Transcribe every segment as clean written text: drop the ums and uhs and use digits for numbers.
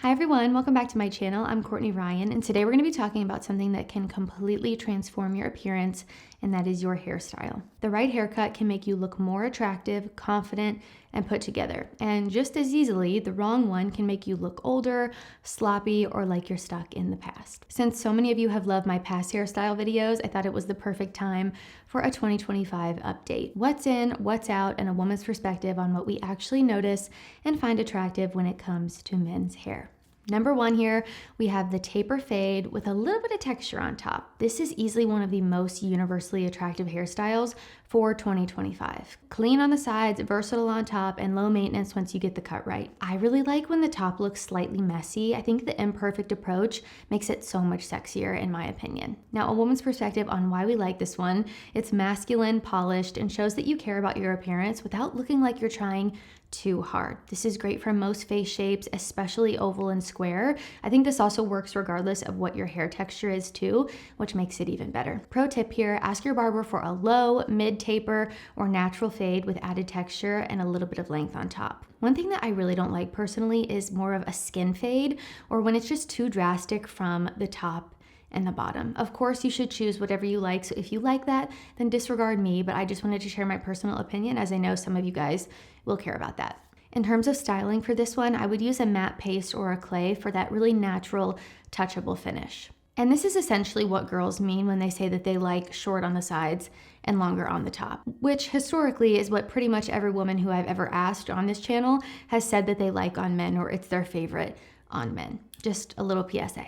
Hi everyone, welcome back to my channel. I'm Courtney Ryan, and today we're going to be talking about something that can completely transform your appearance, and that is your hairstyle. The right haircut can make you look more attractive, confident, and put together. And just as easily, the wrong one can make you look older, sloppy, or like you're stuck in the past. Since so many of you have loved my past hairstyle videos, I thought it was the perfect time for a 2025 update. What's in, what's out, and a woman's perspective on what we actually notice and find attractive when it comes to men's hair. Number one here, we have the taper fade with a little bit of texture on top. This is easily one of the most universally attractive hairstyles for 2025. Clean on the sides, versatile on top, and low maintenance once you get the cut right. I really like when the top looks slightly messy. I think the imperfect approach makes it so much sexier in my opinion. Now, a woman's perspective on why we like this one, it's masculine, polished, and shows that you care about your appearance without looking like you're trying too hard. This is great for most face shapes, especially oval and square. I think this also works regardless of what your hair texture is too, which makes it even better. Pro tip here, ask your barber for a low, mid taper, or natural fade with added texture and a little bit of length on top. One thing that I really don't like personally is more of a skin fade, or when it's just too drastic from the top and the bottom. Of course, you should choose whatever you like. So if you like that, then disregard me, but I just wanted to share my personal opinion as I know some of you guys will care about that. In terms of styling for this one, I would use a matte paste or a clay for that really natural, touchable finish. And this is essentially what girls mean when they say that they like short on the sides and longer on the top, which historically is what pretty much every woman who I've ever asked on this channel has said that they like on men, or it's their favorite on men. Just a little PSA.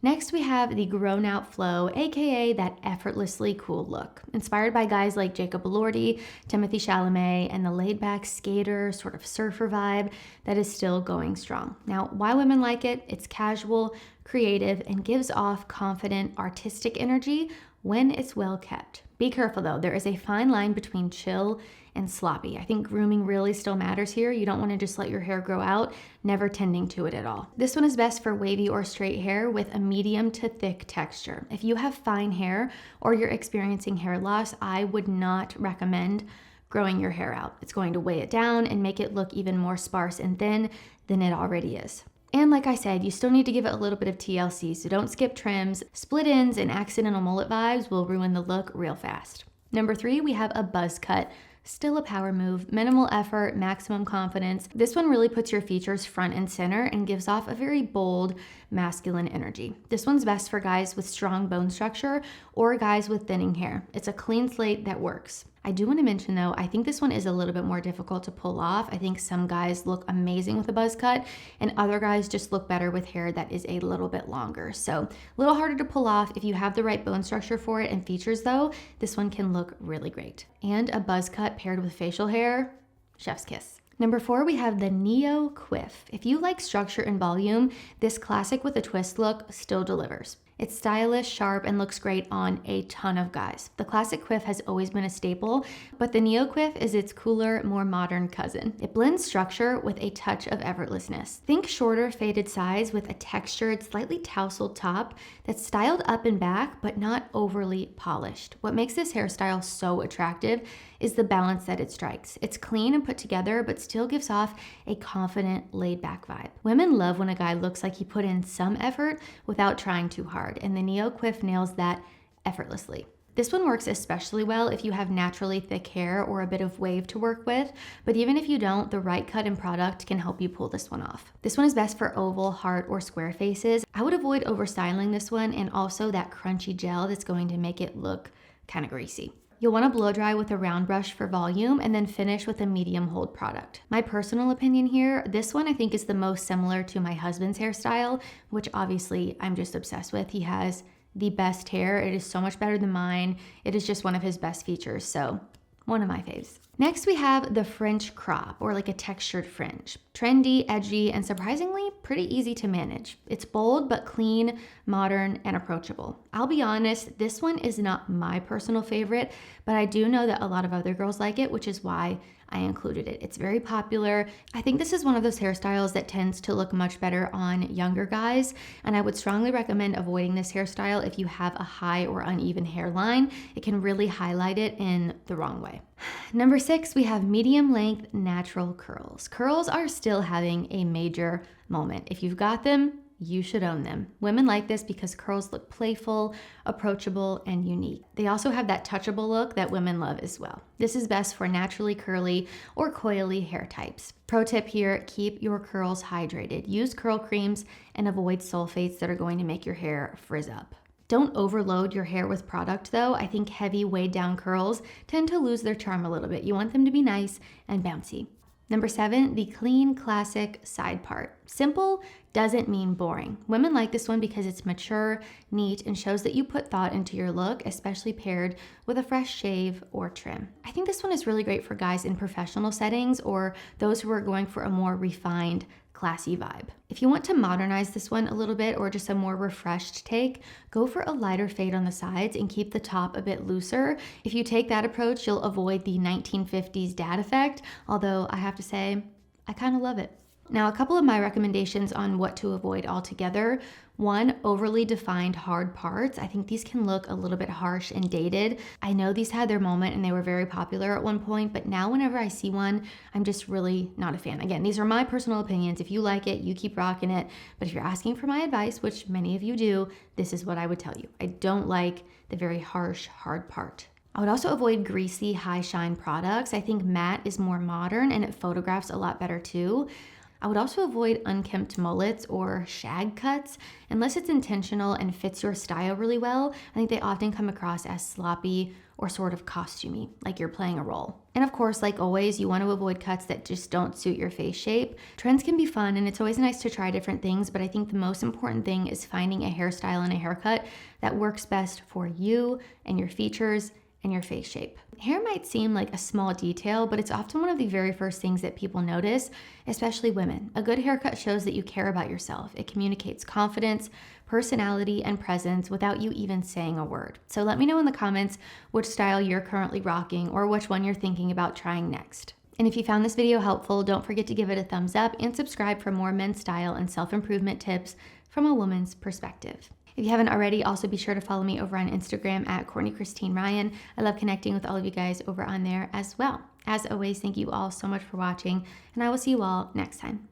Next, we have the grown out flow, aka that effortlessly cool look. Inspired by guys like Jacob Elordi, Timothy Chalamet, and the laid back skater, sort of surfer vibe that is still going strong. Now, why women like it? It's casual, creative, and gives off confident, artistic energy when it's well kept. Be careful though, there is a fine line between chill and sloppy. I think grooming really still matters here. You don't want to just let your hair grow out, never tending to it at all. This one is best for wavy or straight hair with a medium to thick texture. If you have fine hair or you're experiencing hair loss, I would not recommend growing your hair out. It's going to weigh it down and make it look even more sparse and thin than it already is. And like I said, you still need to give it a little bit of TLC, so don't skip trims. Split ends and accidental mullet vibes will ruin the look real fast. Number 3, we have a buzz cut. Still a power move, minimal effort, maximum confidence. This one really puts your features front and center and gives off a very bold, masculine energy. This one's best for guys with strong bone structure or guys with thinning hair. It's a clean slate that works. I do want to mention though, I think this one is a little bit more difficult to pull off. I think some guys look amazing with a buzz cut and other guys just look better with hair that is a little bit longer. So a little harder to pull off. If you have the right bone structure for it and features though, this one can look really great. And a buzz cut paired with facial hair, chef's kiss. Number 4, we have the Neo Quiff. If you like structure and volume, this classic with a twist look still delivers. It's stylish, sharp, and looks great on a ton of guys. The classic quiff has always been a staple, but the Neo Quiff is its cooler, more modern cousin. It blends structure with a touch of effortlessness. Think shorter, faded sides with a textured, slightly tousled top that's styled up and back, but not overly polished. What makes this hairstyle so attractive is the balance that it strikes. It's clean and put together, but still gives off a confident, laid-back vibe. Women love when a guy looks like he put in some effort without trying too hard, and the Neo Quiff nails that effortlessly. This one works especially well if you have naturally thick hair or a bit of wave to work with, but even if you don't, the right cut and product can help you pull this one off. This one is best for oval, heart, or square faces. I would avoid overstyling this one and also that crunchy gel that's going to make it look kind of greasy. You'll want to blow dry with a round brush for volume and then finish with a medium hold product. My personal opinion here, this one I think is the most similar to my husband's hairstyle, which obviously I'm just obsessed with. He has the best hair. It is so much better than mine. It is just one of his best features, so one of my faves. Next, we have the French crop, or like a textured fringe. Trendy, edgy, and surprisingly pretty easy to manage. It's bold but clean, modern, and approachable. I'll be honest, this one is not my personal favorite, but I do know that a lot of other girls like it, which is why I included it. It's very popular. I think this is one of those hairstyles that tends to look much better on younger guys, and I would strongly recommend avoiding this hairstyle if you have a high or uneven hairline. It can really highlight it in the wrong way. Number 6, we have medium length natural curls. Curls are still having a major moment. If you've got them, you should own them. Women like this because curls look playful, approachable, and unique. They also have that touchable look that women love as well. This is best for naturally curly or coily hair types. Pro tip here, keep your curls hydrated. Use curl creams and avoid sulfates that are going to make your hair frizz up. Don't overload your hair with product though. I think heavy weighed down curls tend to lose their charm a little bit. You want them to be nice and bouncy. Number 7, the clean classic side part. Simple doesn't mean boring. Women like this one because it's mature, neat, and shows that you put thought into your look, especially paired with a fresh shave or trim. I think this one is really great for guys in professional settings or those who are going for a more refined, classy vibe. If you want to modernize this one a little bit or just a more refreshed take, go for a lighter fade on the sides and keep the top a bit looser. If you take that approach, you'll avoid the 1950s dad effect, although I have to say, I kind of love it. Now, a couple of my recommendations on what to avoid altogether. 1, overly defined hard parts. I think these can look a little bit harsh and dated. I know these had their moment and they were very popular at one point, but now whenever I see one, I'm just really not a fan. Again, these are my personal opinions. If you like it, you keep rocking it. But if you're asking for my advice, which many of you do, this is what I would tell you. I don't like the very harsh, hard part. I would also avoid greasy, high shine products. I think matte is more modern and it photographs a lot better too. I would also avoid unkempt mullets or shag cuts unless it's intentional and fits your style really well. I think they often come across as sloppy or sort of costumey, like you're playing a role. And of course, like always, you want to avoid cuts that just don't suit your face shape. Trends can be fun and it's always nice to try different things, but I think the most important thing is finding a hairstyle and a haircut that works best for you and your features and your face shape. Hair might seem like a small detail, but it's often one of the very first things that people notice, especially women. A good haircut shows that you care about yourself. It communicates confidence, personality, and presence without you even saying a word. So let me know in the comments which style you're currently rocking or which one you're thinking about trying next. And if you found this video helpful, don't forget to give it a thumbs up and subscribe for more men's style and self-improvement tips from a woman's perspective. If you haven't already, also be sure to follow me over on Instagram at Courtney Christine Ryan. I love connecting with all of you guys over on there as well. As always, thank you all so much for watching, and I will see you all next time.